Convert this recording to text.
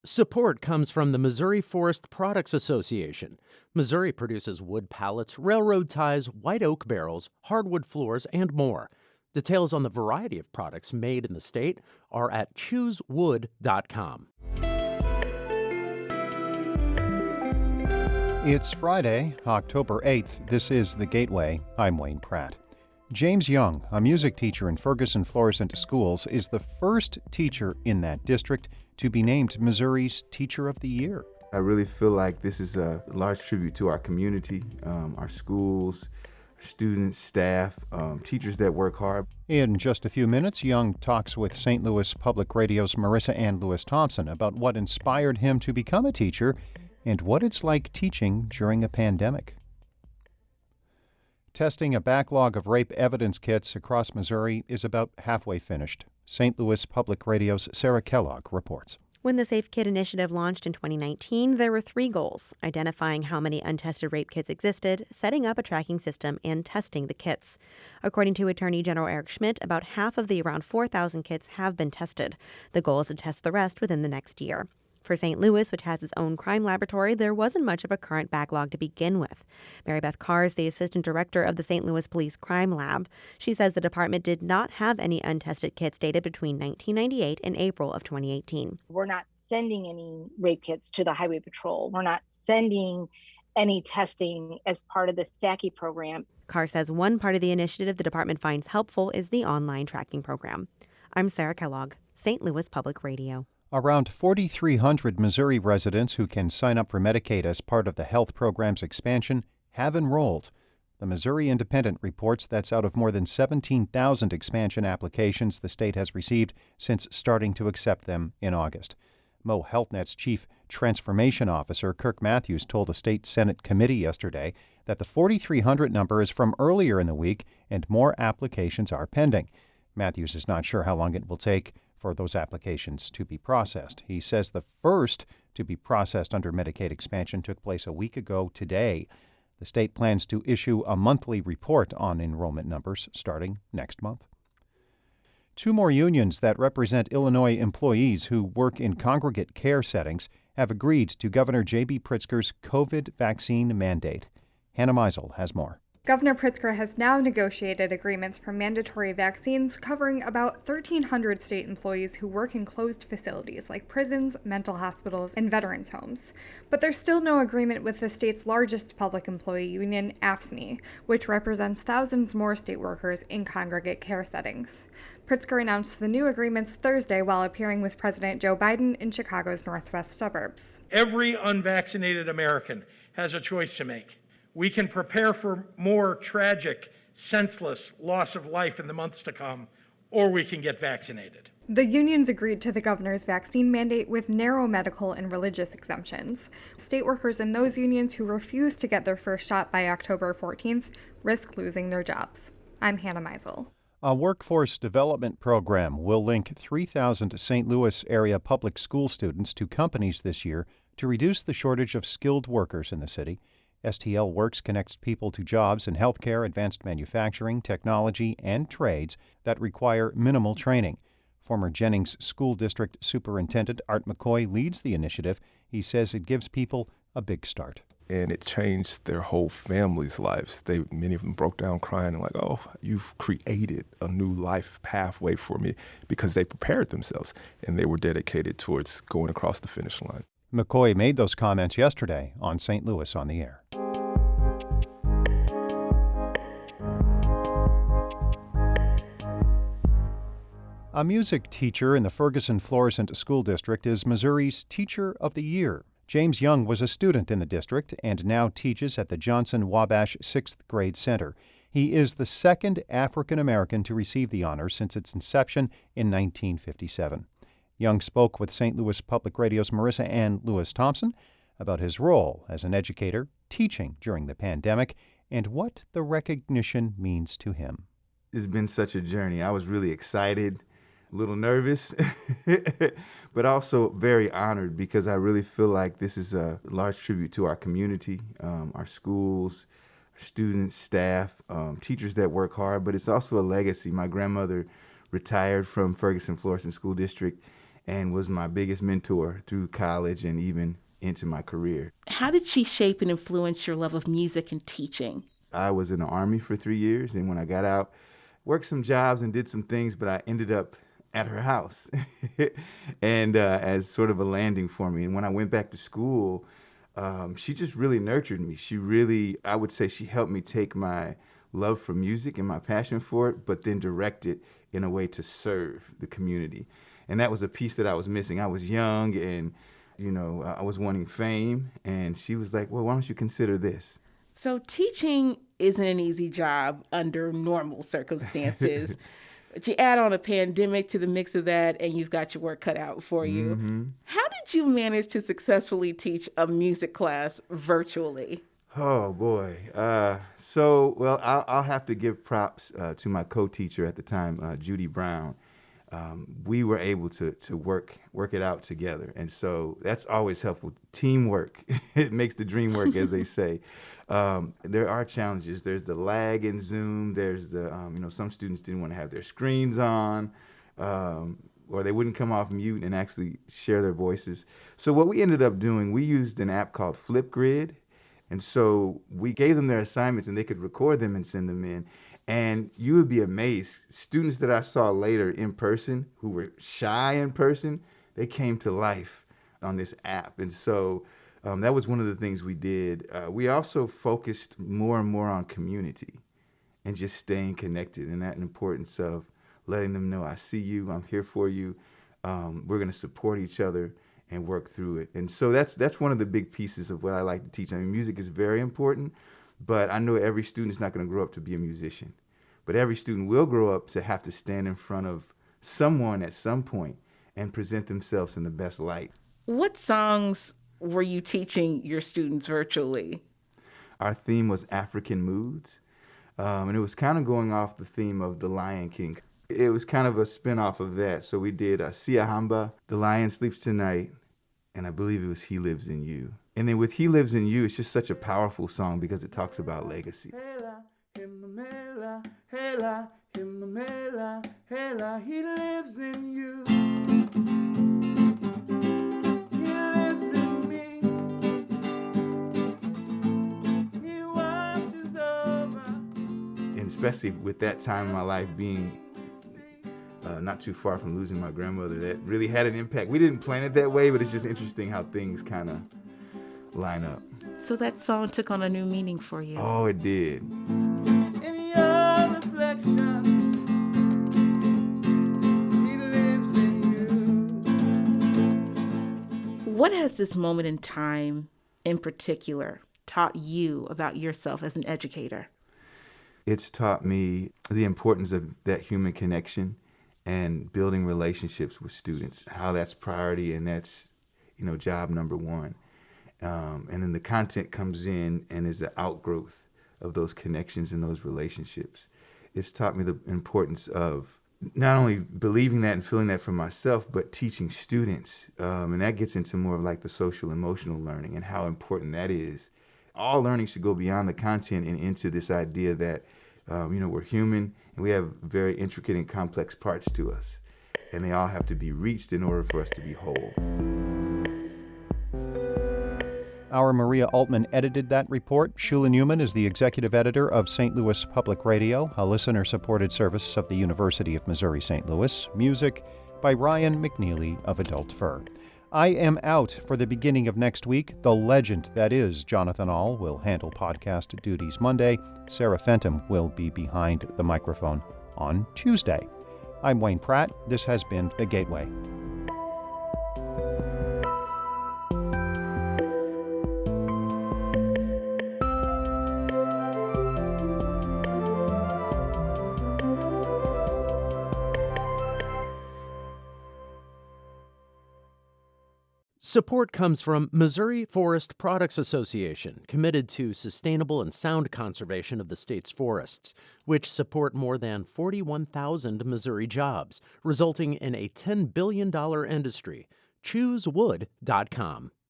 Support comes from the Missouri Forest Products Association. Missouri produces wood pallets, railroad ties, white oak barrels, hardwood floors, and more. Details on the variety of products made in the state are at choosewood.com. It's Friday, October 8th. This is The Gateway. I'm Wayne Pratt. James Young, a music teacher in Ferguson-Florissant Schools, is the first teacher in that district to be named Missouri's Teacher of the Year. I really feel like this is a large tribute to our community, our schools, students, staff, teachers that work hard. In just a few minutes, Young talks with St. Louis Public Radio's Marissa Ann Lewis-Thompson about what inspired him to become a teacher and what it's like teaching during a pandemic. Testing a backlog of rape evidence kits across Missouri is about halfway finished. St. Louis Public Radio's Sarah Kellogg reports. When the Safe Kit initiative launched in 2019, there were three goals: identifying how many untested rape kits existed, setting up a tracking system, and testing the kits. According to Attorney General Eric Schmidt, about half of the around 4,000 kits have been tested. The goal is to test the rest within the next year. For St. Louis, which has its own crime laboratory, there wasn't much of a current backlog to begin with. Mary Beth Carr is the assistant director of the St. Louis Police Crime Lab. She says the department did not have any untested kits dated between 1998 and April of 2018. We're not sending any rape kits to the Highway Patrol. We're not sending any testing as part of the SACI program. Carr says one part of the initiative the department finds helpful is the online tracking program. I'm Sarah Kellogg, St. Louis Public Radio. Around 4,300 Missouri residents who can sign up for Medicaid as part of the health program's expansion have enrolled. The Missouri Independent reports that's out of more than 17,000 expansion applications the state has received since starting to accept them in August. Mo HealthNet's chief transformation officer, Kirk Matthews, told a state Senate committee yesterday that the 4,300 number is from earlier in the week and more applications are pending. Matthews is not sure how long it will take for those applications to be processed. He says the first to be processed under Medicaid expansion took place a week ago today. The state plans to issue a monthly report on enrollment numbers starting next month. Two more unions that represent Illinois employees who work in congregate care settings have agreed to Governor J.B. Pritzker's COVID vaccine mandate. Hannah Meisel has more. Governor Pritzker has now negotiated agreements for mandatory vaccines covering about 1,300 state employees who work in closed facilities like prisons, mental hospitals, and veterans' homes. But there's still no agreement with the state's largest public employee union, AFSCME, which represents thousands more state workers in congregate care settings. Pritzker announced the new agreements Thursday while appearing with President Joe Biden in Chicago's northwest suburbs. Every unvaccinated American has a choice to make. We can prepare for more tragic, senseless loss of life in the months to come, or we can get vaccinated. The unions agreed to the governor's vaccine mandate with narrow medical and religious exemptions. State workers in those unions who refuse to get their first shot by October 14th risk losing their jobs. I'm Hannah Meisel. A workforce development program will link 3,000 St. Louis area public school students to companies this year to reduce the shortage of skilled workers in the city. STL Works connects people to jobs in healthcare, advanced manufacturing, technology, and trades that require minimal training. Former Jennings School District Superintendent Art McCoy leads the initiative. He says it gives people a big start. And it changed their whole family's lives. Many of them broke down crying and like, oh, you've created a new life pathway for me, because they prepared themselves and they were dedicated towards going across the finish line. McCoy made those comments yesterday on St. Louis on the Air. A music teacher in the Ferguson-Florissant School District is Missouri's Teacher of the Year. James Young was a student in the district and now teaches at the Johnson-Wabash 6th Grade Center. He is the second African American to receive the honor since its inception in 1957. Young spoke with St. Louis Public Radio's Marissa Ann Lewis-Thompson about his role as an educator teaching during the pandemic and what the recognition means to him. It's been such a journey. I was really excited, a little nervous, but also very honored, because I really feel like this is a large tribute to our community, our schools, students, staff, teachers that work hard, but it's also a legacy. My grandmother retired from Ferguson-Florissant School District, and was my biggest mentor through college and even into my career. How did she shape and influence your love of music and teaching? I was in the Army for 3 years, and when I got out, worked some jobs and did some things, but I ended up at her house and as sort of a landing for me. And when I went back to school, she just really nurtured me. I would say she helped me take my love for music and my passion for it, but then direct it in a way to serve the community. And that was a piece that I was missing. I was young and, I was wanting fame. And she was like, well, why don't you consider this? So teaching isn't an easy job under normal circumstances. But you add on a pandemic to the mix of that, and you've got your work cut out for you. Mm-hmm. How did you manage to successfully teach a music class virtually? Oh, boy. I'll have to give props to my co-teacher at the time, Judy Brown. We were able to work it out together. And so that's always helpful. Teamwork, it makes the dream work, as they say. There are challenges. There's the lag in Zoom. There's some students didn't want to have their screens on, or they wouldn't come off mute and actually share their voices. So what we ended up doing, we used an app called Flipgrid. And so we gave them their assignments and they could record them and send them in. And you would be amazed. Students that I saw later in person who were shy in person, they came to life on this app. And so that was one of the things we did. We also focused more and more on community and just staying connected and that importance of letting them know, I see you, I'm here for you. We're going to support each other and work through it. And so that's one of the big pieces of what I like to teach. I mean, music is very important, but I know every student is not going to grow up to be a musician. But every student will grow up to have to stand in front of someone at some point and present themselves in the best light. What songs were you teaching your students virtually? Our theme was African Moods, and it was kind of going off the theme of The Lion King. It was kind of a spin-off of that. So we did Sia Hamba, The Lion Sleeps Tonight, and I believe it was He Lives in You. And then with He Lives in You, it's just such a powerful song because it talks about legacy. He lives in you. He lives in me. He watches over. And especially with that time in my life being not too far from losing my grandmother, that really had an impact. We didn't plan it that way, but it's just interesting how things kind of line up. So that song took on a new meaning for you. Oh, it did. In your reflection, he lives in you. What has this moment in time in particular taught you about yourself as an educator? It's taught me the importance of that human connection and building relationships with students, how that's priority and that's, job number one. And then the content comes in and is the outgrowth of those connections and those relationships. It's taught me the importance of not only believing that and feeling that for myself, but teaching students. And that gets into more of like the social emotional learning and how important that is. All learning should go beyond the content and into this idea that, we're human and we have very intricate and complex parts to us. And they all have to be reached in order for us to be whole. Our Maria Altman edited that report. Shula Newman is the executive editor of St. Louis Public Radio, a listener-supported service of the University of Missouri-St. Louis. Music by Ryan McNeely of Adult Fur. I am out for the beginning of next week. The legend that is Jonathan Ahl will handle podcast duties Monday. Sarah Fenton will be behind the microphone on Tuesday. I'm Wayne Pratt. This has been The Gateway. Support comes from Missouri Forest Products Association, committed to sustainable and sound conservation of the state's forests, which support more than 41,000 Missouri jobs, resulting in a $10 billion industry. ChooseWood.com.